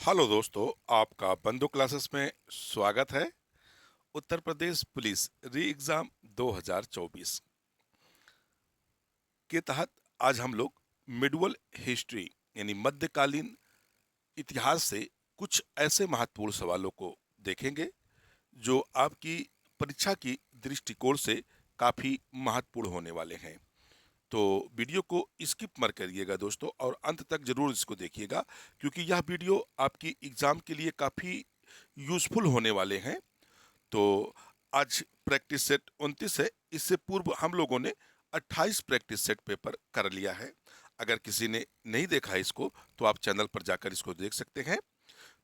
Hello दोस्तों, आपका बंदो क्लासेस में स्वागत है। उत्तर प्रदेश पुलिस री एग्जाम 2024 के तहत आज हम लोग मिडवल हिस्ट्री यानी मध्यकालीन इतिहास से कुछ ऐसे महत्वपूर्ण सवालों को देखेंगे जो आपकी परीक्षा की दृष्टिकोण से काफी महत्वपूर्ण होने वाले हैं। तो वीडियो को स्किप मत करिएगा दोस्तों, और अंत तक जरूर इसको देखिएगा, क्योंकि यह वीडियो आपकी एग्जाम के लिए काफी यूजफुल होने वाले हैं। तो आज प्रैक्टिस सेट 29 है। इससे पूर्व हम लोगों ने 28 प्रैक्टिस सेट पेपर कर लिया है। अगर किसी ने नहीं देखा है इसको, तो आप चैनल पर जाकर इसको देख सकते हैं।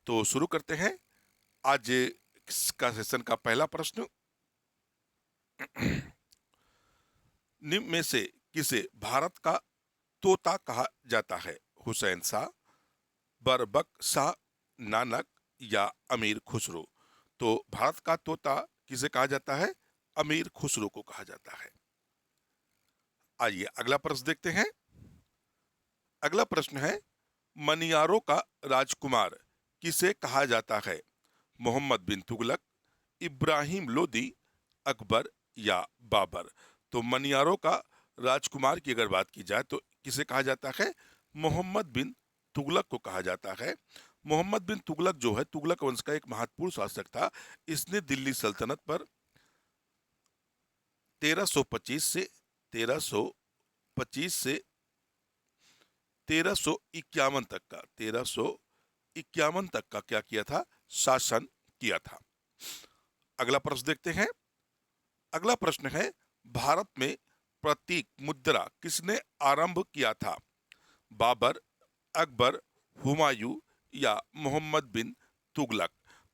तो शुरू करते हैं आज का सेशन का पहला प्रश्न। निम्न में से किसे भारत का तोता कहा जाता है? हुसैन शाह, बरबक शाह, नानक या अमीर खुसरो? तो भारत का तोता किसे कहा जाता है? अमीर खुसरो को कहा जाता है। आइए अगला प्रश्न देखते हैं। अगला प्रश्न है, मनियारों का राजकुमार किसे कहा जाता है? मोहम्मद बिन तुगलक, इब्राहिम लोदी, अकबर या बाबर? तो मनियारों का राजकुमार की अगर बात की जाए तो किसे कहा जाता है? मोहम्मद बिन तुगलक को कहा जाता है। मोहम्मद बिन तुगलक जो है, तुगलक वंश का एक महत्वपूर्ण शासक था। इसने दिल्ली सल्तनत पर 1325 से 1325 से 1351 तक का क्या किया था? शासन किया था। अगला प्रश्न देखते हैं। अगला प्रश्न है, भारत में प्रतीक मुद्रा किसने आरंभ किया था? बाबर, अकबर, हुमायूं या मोहम्मद बिन तुगलक?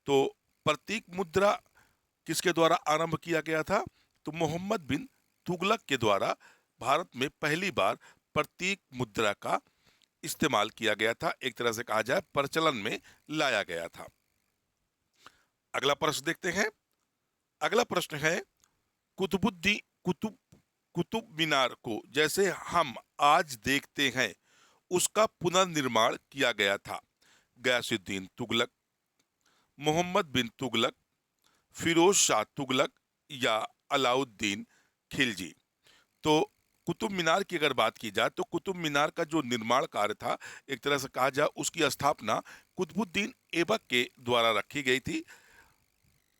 तो प्रतीक मुद्रा किसके द्वारा आरंभ किया गया था? तो मोहम्मद बिन तुगलक के द्वारा भारत में पहली बार प्रतीक मुद्रा का इस्तेमाल किया गया था। एक तरह से कहा जाए प्रचलन में लाया गया था। अगला प्रश्न देखते हैं। अगला प्रश्न है, कुतुबुद्दीन कुतुब कुतुब मीनार को जैसे हम आज देखते हैं, उसका पुनर्निर्माण किया गया था? गयासुद्दीन तुगलक, मोहम्मद बिन तुगलक, फिरोज शाह तुगलक या अलाउद्दीन खिलजी? तो कुतुब मीनार की अगर बात की जाए तो कुतुब मीनार का जो निर्माण कार्य था, एक तरह से कहा जाए उसकी स्थापना कुतुबुद्दीन ऐबक के द्वारा रखी गई थी।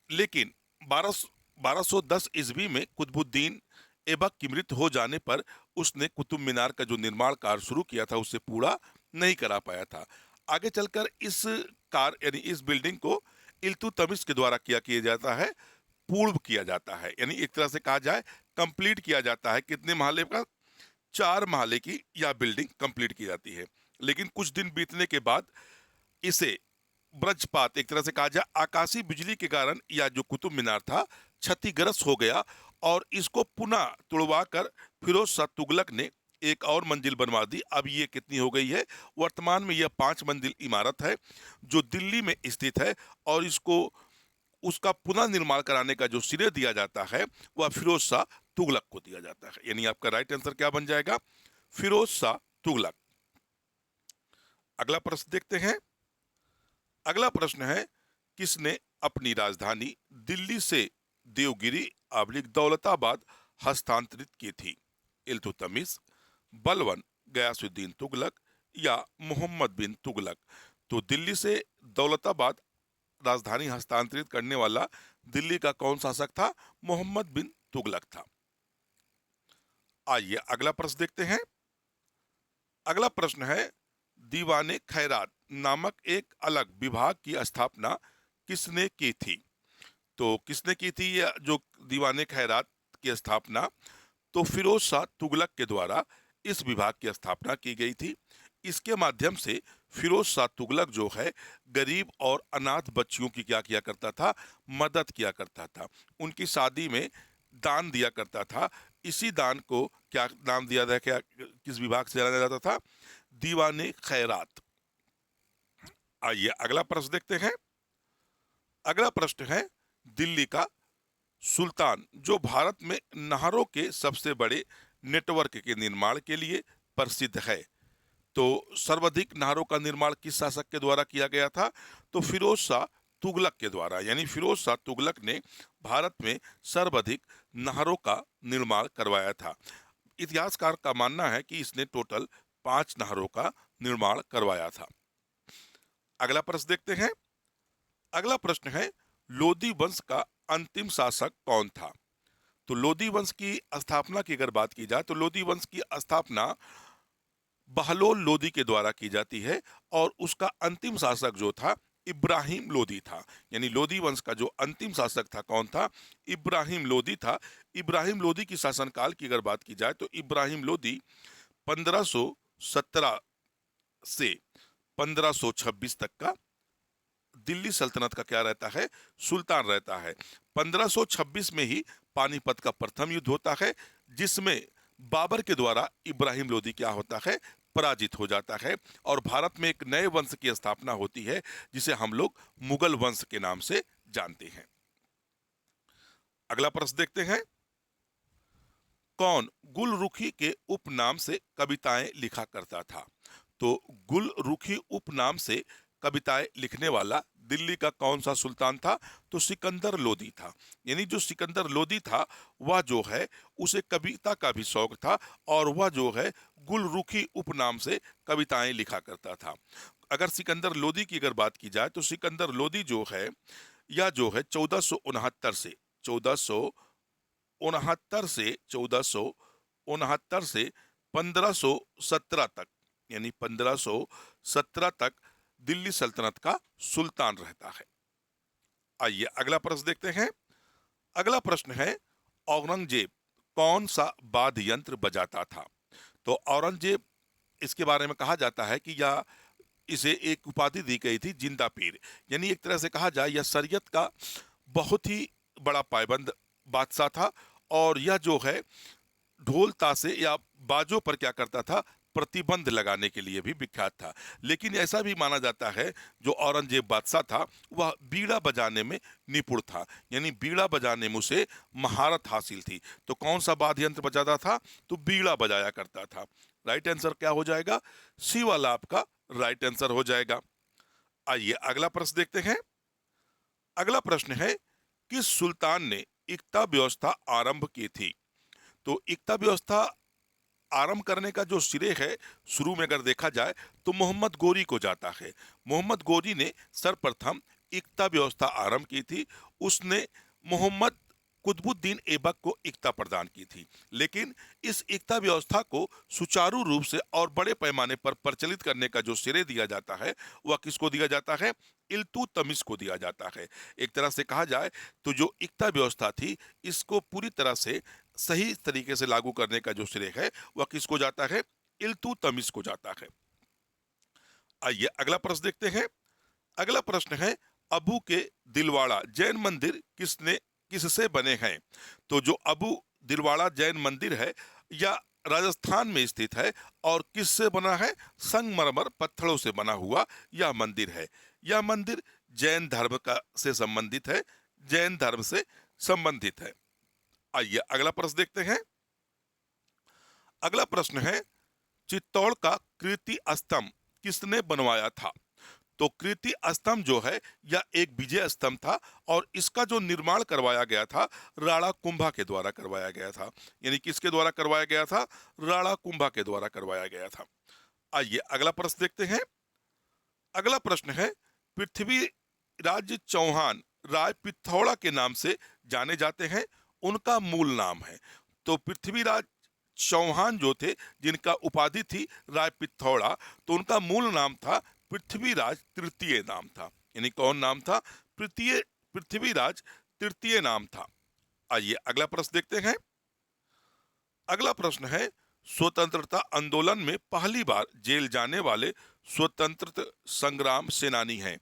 लेकिन 1210 ईस्वी में कुतुबुद्दीन ऐबक की मृत्यु हो जाने पर उसने कुतुब मीनार का जो निर्माण कार्य शुरू किया था उसे पूरा नहीं करा पाया था। आगे चलकर इस कार्य यानी इस बिल्डिंग को इल्तुतमिश के द्वारा किया जाता है, पूर्ण किया जाता है, यानी एक तरह से कहा जाए कंप्लीट किया जाता है। कितने महले का? 4 महले की यह बिल्डिंग कंप्लीट की जाती है। लेकिन कुछ दिन बीतने के बाद इसे वज्रपात, एक तरह से कहा जाए आकाशीय बिजली के कारण यह जो कुतुब मीनार था क्षतिग्रस्त हो गया, और इसको पुनः तुड़वाकर फिरोज शाह तुगलक ने एक और मंजिल बनवा दी। अब ये कितनी हो गई है? वर्तमान में यह 5 मंजिल इमारत है जो दिल्ली में स्थित है, और इसको उसका पुनः निर्माण कराने का जो श्रेय दिया जाता है वह फिरोज शाह तुगलक को दिया जाता है। यानी आपका राइट आंसर क्या बन जाएगा? फिरोज शाह तुगलक। अगला प्रश्न देखते हैं। अगला प्रश्न है, किसने अपनी राजधानी दिल्ली से देवगिरी अब्लिक दौलताबाद हस्तांतरित की थी? इल्तुतमिश, बलवन, गयासुद्दीन तुगलक या मोहम्मद बिन तुगलक? तो दिल्ली से दौलताबाद राजधानी हस्तांतरित करने वाला दिल्ली का कौन शासक था? मोहम्मद बिन तुगलक था। आइए अगला प्रश्न देखते हैं। अगला प्रश्न है, दीवाने खैरात नामक एक अलग विभाग की स्थापना किसने की थी? तो किसने की थी यह जो दीवाने खैरात की स्थापना? तो फिरोज शाह तुगलक के द्वारा इस विभाग की स्थापना की गई थी। इसके माध्यम से फिरोज शाह तुगलक जो है गरीब और अनाथ बच्चियों की क्या किया करता था? मदद किया करता था। उनकी शादी में दान दिया करता था। इसी दान को क्या नाम दिया था, क्या किस विभाग से जाना जाता था? दीवाने खैरात। आइए अगला प्रश्न देखते हैं। अगला प्रश्न है, दिल्ली का सुल्तान जो भारत में नहरों के सबसे बड़े नेटवर्क के निर्माण के लिए प्रसिद्ध है, तो सर्वाधिक नहरों का निर्माण किस शासक के द्वारा किया गया था? तो फिरोज शाह तुगलक के द्वारा, यानी फिरोज शाह तुगलक ने भारत में सर्वाधिक नहरों का निर्माण करवाया था। इतिहासकार का मानना है कि इसने टोटल 5 नहरों का निर्माण करवाया था। अगला प्रश्न देखते हैं। अगला प्रश्न है, लोदी वंश का अंतिम शासक कौन था? तो लोदी वंश की स्थापना की अगर बात की जाए तो लोदी वंश की स्थापना बहलोल लोदी के द्वारा की जाती है और उसका अंतिम शासक जो था इब्राहिम लोदी था। यानी लोदी वंश का जो अंतिम शासक था कौन था? इब्राहिम लोदी था। इब्राहिम लोदी की शासनकाल की अगर बात की जाए तो इब्राहिम लोदी 1517 से 1526 तक का दिल्ली सल्तनत का क्या रहता है? सुल्तान रहता है। 1526 में ही पानीपत का प्रथम युद्ध होता है, जिसमें बाबर के द्वारा इब्राहिम लोदी क्या होता है? पराजित हो जाता है और भारत में एक नए वंश की स्थापना होती है, जिसे हम लोग मुगल वंश के नाम से जानते हैं। अगला प्रश्न देखते हैं। कौन गुलरुखी के उपनाम से कविताएं लिखा करता था? तो गुलरुखी उपनाम से कविताएं लिखने वाला दिल्ली का कौन सा सुल्तान था? तो सिकंदर लोदी था। यानी जो सिकंदर लोदी था वह जो है उसे कविता का भी शौक था और वह जो है गुलरुखी उपनाम से कविताएं लिखा करता था। अगर सिकंदर लोदी की अगर बात की जाए तो सिकंदर लोदी जो है या जो है 1469 से 1517 तक, यानी 1517 तक दिल्ली सल्तनत का सुल्तान रहता है। आइए अगला प्रश्न देखते हैं। अगला प्रश्न है, औरंगजेब कौन सा वाद्य यंत्र बजाता था? तो औरंगजेब, इसके बारे में कहा जाता है कि यह इसे एक उपाधि दी गई थी, जिंदा पीर। यानी एक तरह से कहा जाए यह शरीयत का बहुत ही बड़ा पायबंद बादशाह था और यह जो है ढोल ताशे या बाजों पर क्या करता था? प्रतिबंध लगाने के लिए भी विख्यात था। लेकिन ऐसा भी माना जाता है जो औरंगजेब बादशाह था वह बीड़ा बजाने में निपुण था, यानी बीड़ा बजाने में उसे महारत हासिल थी। तो कौन सा वाद्य यंत्र बजाता था? तो बीड़ा बजाया करता था। राइट आंसर क्या हो जाएगा? सी वाला आपका राइट आंसर हो जाएगा। आइए अगला प्रश्न देखते हैं। अगला प्रश्न है, किस सुल्तान ने इक्ता व्यवस्था आरंभ की थी? तो इक्ता व्यवस्था आरंभ करने का जो श्रेय है शुरू में अगर देखा जाए तो मोहम्मद गोरी को जाता है। मोहम्मद गोरी ने सर्वप्रथम इक्ता व्यवस्था आरंभ की थी। उसने मोहम्मद कुतुबुद्दीन ऐबक को इक्ता प्रदान की थी। लेकिन इस इक्ता व्यवस्था को सुचारू रूप से और बड़े पैमाने पर प्रचलित करने का जो श्रेय दिया जाता है वह किसको दिया जाता है? इल्तुतमिश को दिया जाता है। एक तरह से कहा जाए तो जो इक्ता व्यवस्था थी इसको पूरी तरह से सही तरीके से लागू करने का जो श्रेय है वह किसको जाता है? इल्तुतमिश को जाता है। आइए अगला प्रश्न देखते हैं। अगला प्रश्न है, अबू के दिलवाड़ा जैन मंदिर किससे बने हैं? तो जो अबू दिलवाड़ा जैन मंदिर है या राजस्थान में स्थित है और किससे बना है? संगमरमर पत्थरों से बना हुआ यह मंदिर है। यह मंदिर जैन धर्म का से संबंधित है, जैन धर्म से संबंधित है। आइए अगला प्रश्न देखते हैं। अगला प्रश्न है, चित्तौड़ का कीर्ति स्तंभ किसने बनवाया था? तो कीर्ति स्तंभ जो है यह एक विजय स्तंभ था और इसका जो निर्माण करवाया गया था राणा कुंभा के द्वारा करवाया गया था। यानी किसके द्वारा करवाया गया था? राणा कुंभा के द्वारा करवाया गया था। आइए अगला प्रश्न देखते हैं। अगला प्रश्न है, पृथ्वीराज चौहान राय पिथौड़ा के नाम से जाने जाते हैं, उनका मूल नाम है। तो पृथ्वीराज चौहान जो थे जिनका उपाधि थी राय पिथौड़ा, तो उनका मूल नाम था पृथ्वीराज तृतीय नाम था। यानी कौन नाम था? पृथ्वीराज तृतीय नाम था। आइए अगला प्रश्न देखते हैं। अगला प्रश्न है, स्वतंत्रता आंदोलन में पहली बार जेल जाने वाले स्वतंत्रता संग्राम सेनानी हैं।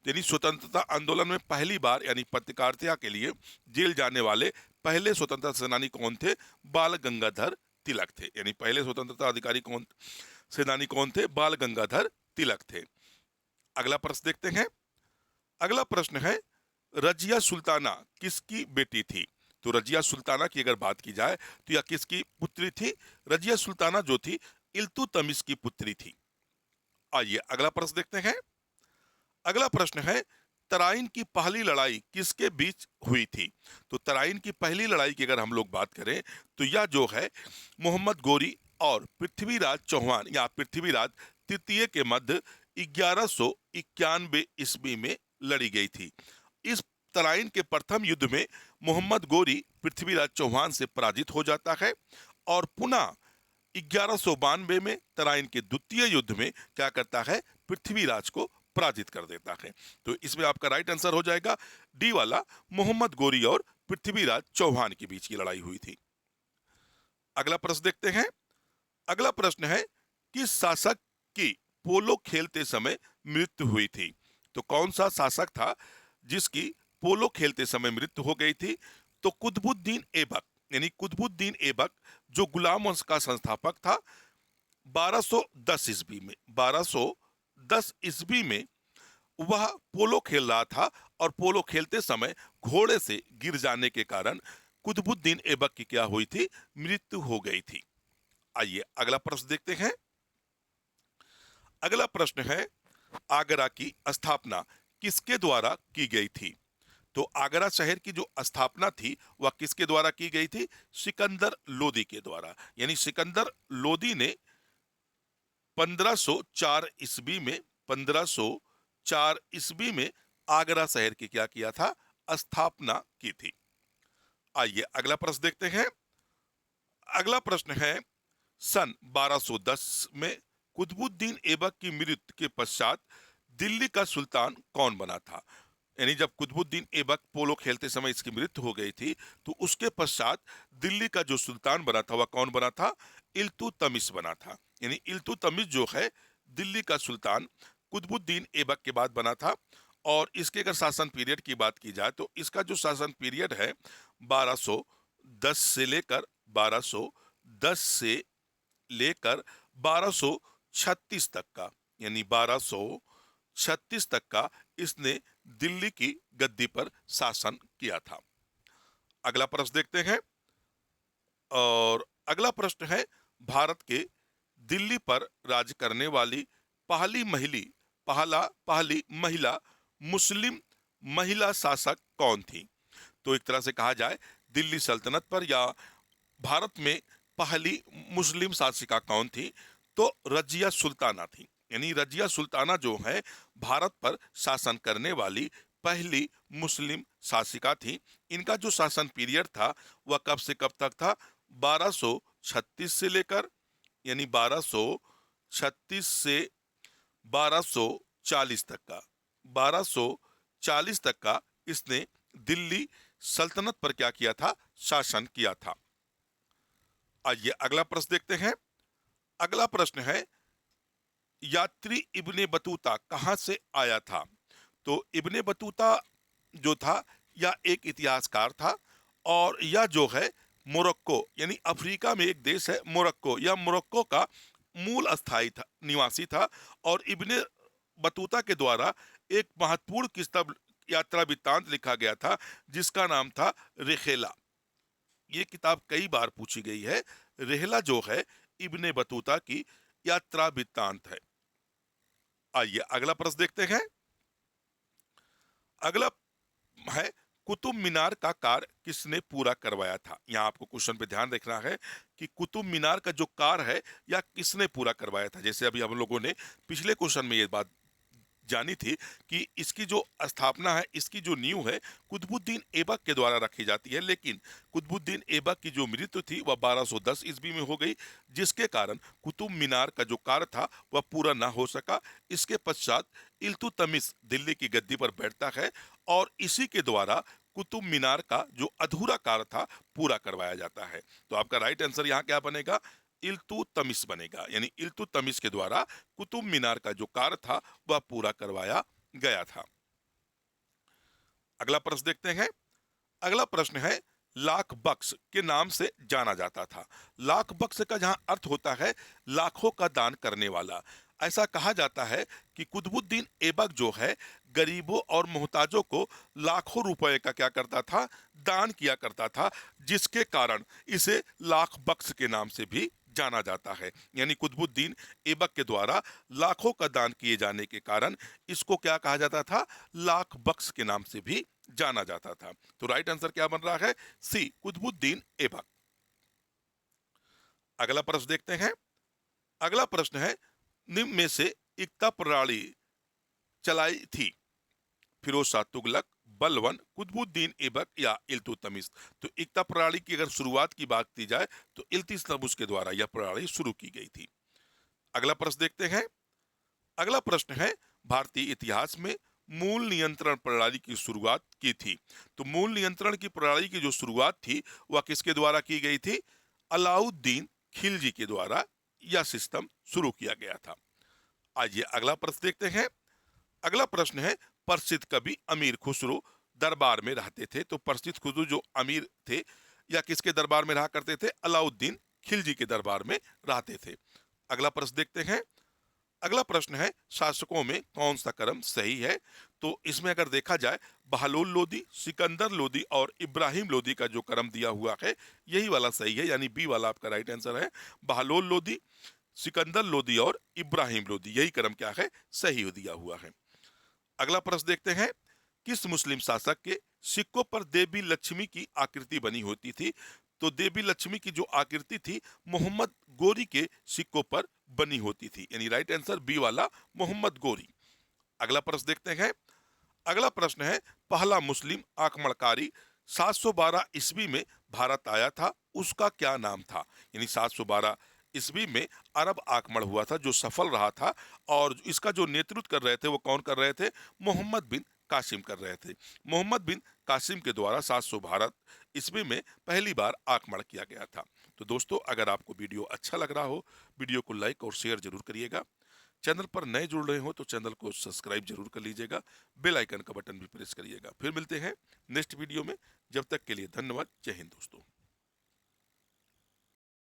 यानी स्वतंत्रता आंदोलन में पहली बार यानी पत्रकारिता के लिए जेल जाने वाले पहले स्वतंत्रता सेनानी कौन थे? बाल गंगाधर तिलक थे। यानी पहले स्वतंत्रता अधिकारी कौन, सेनानी कौन थे? बाल गंगाधर तिलक थे। अगला प्रश्न देखते हैं। अगला प्रश्न है, रजिया सुल्ताना किसकी बेटी थी? तो रजिया सुल्ताना की अगर बात की जाए तो यह किसकी पुत्री थी? रजिया सुल्ताना जो थी इल्तुतमिश की पुत्री थी। आइए अगला प्रश्न देखते हैं। अगला प्रश्न है, तराइन की पहली लड़ाई किसके बीच हुई थी? तो तराइन की पहली लड़ाई की अगर हम लोग बात करें तो यह जो है मोहम्मद गोरी और पृथ्वीराज चौहान या पृथ्वीराज तृतीय के मध्य 1191 ईस्वी में लड़ी गई थी। इस तराइन के प्रथम युद्ध में मोहम्मद गोरी पृथ्वीराज चौहान से पराजित हो जाता है और पुनः 1192 में तराइन के द्वितीय युद्ध में क्या करता है, पृथ्वीराज को पराजित कर देता है। तो इसमें आपका राइट आंसर हो जाएगा डी वाला, मोहम्मद गोरी और पृथ्वीराज चौहान के बीच की लड़ाई हुई थी। अगला प्रश्न देखते हैं। अगला प्रश्न है, किस शासक की पोलो खेलते समय मृत्यु हुई थी? तो कौन सा शासक था जिसकी पोलो खेलते समय मृत्यु हो गई थी? तो कुतुबुद्दीन ऐबक, यानी कुतुबुद्दीन ऐबक जो गुलाम वंश का संस्थापक था। 1210 ईस्वी में 1210 ईस्वी में वह पोलो खेल रहा था और पोलो खेलते समय घोड़े से गिर जाने के कारण कुतुबुद्दीन ऐबक की क्या हुई थी, मृत्यु हो गई थी। आइए अगला प्रश्न देखते हैं। अगला प्रश्न है, आगरा की स्थापना किसके द्वारा की गई थी? तो आगरा शहर की जो स्थापना थी वह किसके द्वारा की गई थी? सिकंदर लोदी के द्वारा। यानी सिकंदर लोदी ने 1504 ईस्वी में 1504 ईस्वी में आगरा शहर की क्या किया था, स्थापना की थी। आइए अगला प्रश्न देखते हैं। अगला प्रश्न है, सन 1210 में कुतुबुद्दीन ऐबक की मृत्यु के पश्चात दिल्ली का सुल्तान कौन बना था? यानी जब कुतुबुद्दीन ऐबक पोलो खेलते समय इसकी मृत्यु हो गई थी तो उसके पश्चात दिल्ली का जो सुल्तान बना था वह कौन बना था? इल्तुतमिश बना था। यानी इल्तुतमिश जो है दिल्ली का सुल्तान कुतुबुद्दीन ऐबक के बाद बना था। और इसके अगर शासन पीरियड की बात की जाए तो इसका जो शासन पीरियड है 1210 से लेकर 1210 से लेकर 1236 तक का, यानी 1236 तक का इसने दिल्ली की गद्दी पर शासन किया था। अगला प्रश्न देखते हैं। और अगला प्रश्न है, भारत के दिल्ली पर राज करने वाली पहली महिला मुस्लिम महिला शासक कौन थी? तो एक तरह से कहा जाए दिल्ली सल्तनत पर या भारत में पहली मुस्लिम शासिका कौन थी? तो रजिया सुल्ताना थी। यानी रजिया सुल्ताना जो है भारत पर शासन करने वाली पहली मुस्लिम शासिका थी। इनका जो शासन पीरियड था वह कब से कब तक था? 1236 से लेकर, यानी 1236 से 1240 तक का, 1240 तक का इसने दिल्ली सल्तनत पर क्या किया था? शासन किया था। आइए अगला प्रश्न देखते हैं। अगला प्रश्न है, यात्री इब्ने बतूता कहां से आया था? तो इब्ने बतूता जो था यह एक इतिहासकार था और यह जो है मोरक्को, यानी अफ्रीका में एक देश है मोरक्को, यह मोरक्को का मूल अस्थायी था, निवासी था। और इब्ने बतूता के द्वारा एक महत्वपूर्ण किताब यात्रा वृत्तांत लिखा गया था जिसका नाम था रेखेला। ये किताब कई बार पूछी गई है। रेहला जो है इब्ने बतूता की यात्रा वृत्तांत है। आइए अगला प्रश्न देखते हैं। अगला है, कुतुब मीनार का कार्य किसने पूरा करवाया था? यहाँ आपको क्वेश्चन पे ध्यान रखना है कि कुतुब मीनार का जो कार्य है या किसने पूरा करवाया था। जैसे अभी हम लोगों ने पिछले क्वेश्चन में ये बात जानी थी कि इसकी जो स्थापना है, इसकी जो नींव है कुतुबुद्दीन ऐबक के द्वारा रखी जाती है, लेकिन कुतुबुद्दीन ऐबक की जो मृत्यु थी वह 1210 ईस्वी में हो गई, जिसके कारण कुतुब मीनार का जो कार्य था वह पूरा ना हो सका। इसके पश्चात इल्तुतमिश दिल्ली की गद्दी पर बैठता है और इसी के द्वारा कुतुब मीनार का जो अधूरा कार्य था पूरा करवाया जाता है। तो आपका राइट आंसर यहाँ क्या बनेगा? इल्तुतमिश बनेगा। यानी इल्तुतमिश के द्वारा कुतुब मीनार का जो कार्य था वह पूरा करवाया गया था। अगला प्रश्न देखते हैं। अगला प्रश्न है, लाख बख्श के नाम से जाना जाता था। लाख बख्श का जहां अर्थ होता है लाखों का दान करने वाला। ऐसा कहा जाता है कि कुतुबुद्दीन ऐबक जो है गरीबों और मोहताजों को लाखों रुपए का क्या करता था? दान किया करता था, जिसके कारण इसे लाख बख्श के नाम से भी जाना जाता है। यानी कुतुबुद्दीन ऐबक के द्वारा लाखों का दान किए जाने के कारण इसको क्या कहा जाता था, लाख बख्श के नाम से भी जाना जाता था। तो राइट आंसर क्या बन रहा है, सी, कुतुबुद्दीन ऐबक। अगला प्रश्न देखते हैं। अगला प्रश्न है, निम्न में से एकता प्रणाली चलाई थी फिरोज शाह तुगलक, बलबन, कुतुबुद्दीन ऐबक या इल्तुतमिश। तो एकता प्रणाली की अगर शुरुआत की बात की जाए तो इल्तुतमिश के द्वारा यह प्रणाली शुरू की गई थी। अगला प्रश्न देखते हैं। अगला प्रश्न है, भारतीय इतिहास में मूल नियंत्रण प्रणाली की शुरुआत की थी। तो मूल नियंत्रण की प्रणाली की जो शुरुआत थी वह किसके द्वारा की गई थी, अलाउद्दीन खिलजी के द्वारा यह सिस्टम शुरू किया गया था। आइए अगला प्रश्न देखते हैं। अगला प्रश्न है, प्रसिद्ध कवि अमीर खुसरो दरबार में रहते थे। तो प्रसिद्ध खुसरो जो अमीर थे या किसके दरबार में रहा करते थे, अलाउद्दीन खिलजी के दरबार में रहते थे। अगला प्रश्न देखते हैं। अगला प्रश्न है, शासकों में कौन सा क्रम सही है। तो इसमें अगर देखा जाए बहलोल लोदी, सिकंदर लोदी और इब्राहिम लोदी का जो क्रम दिया हुआ है यही वाला सही है, यानी बी वाला आपका राइट आंसर है। बहलोल लोदी, सिकंदर लोदी और इब्राहिम लोदी, यही क्रम क्या है, सही दिया हुआ है। अगला प्रश्न देखते हैं। किस मुस्लिम शासक के सिक्कों पर देवी लक्ष्मी की आकृति बनी होती थी। तो देवी लक्ष्मी की जो आकृति थी मोहम्मद गोरी के सिक्कों पर बनी होती थी, यानी राइट आंसर बी वाला, मोहम्मद गोरी। अगला प्रश्न देखते हैं। अगला प्रश्न है, पहला मुस्लिम आक्रमणकारी 712 ईस्वी में भारत आया था, उसका क्या नाम था। यानी 712 ईस्वी में अरब आक्रमण हुआ था जो सफल रहा था, और इसका जो नेतृत्व कर रहे थे वो कौन कर रहे थे, मोहम्मद बिन कासिम कर रहे थे। मोहम्मद बिन कासिम के द्वारा 712 ईस्वी में पहली बार आक्रमण किया गया था। तो दोस्तों, अगर आपको वीडियो अच्छा लग रहा हो, वीडियो को लाइक और शेयर जरूर करिएगा। चैनल पर नए जुड़ रहे हो तो चैनल को सब्सक्राइब जरूर कर लीजिएगा, बेल आइकन का बटन भी प्रेस करिएगा। फिर मिलते हैं नेक्स्ट वीडियो में, जब तक के लिए धन्यवाद। जय हिंद दोस्तों।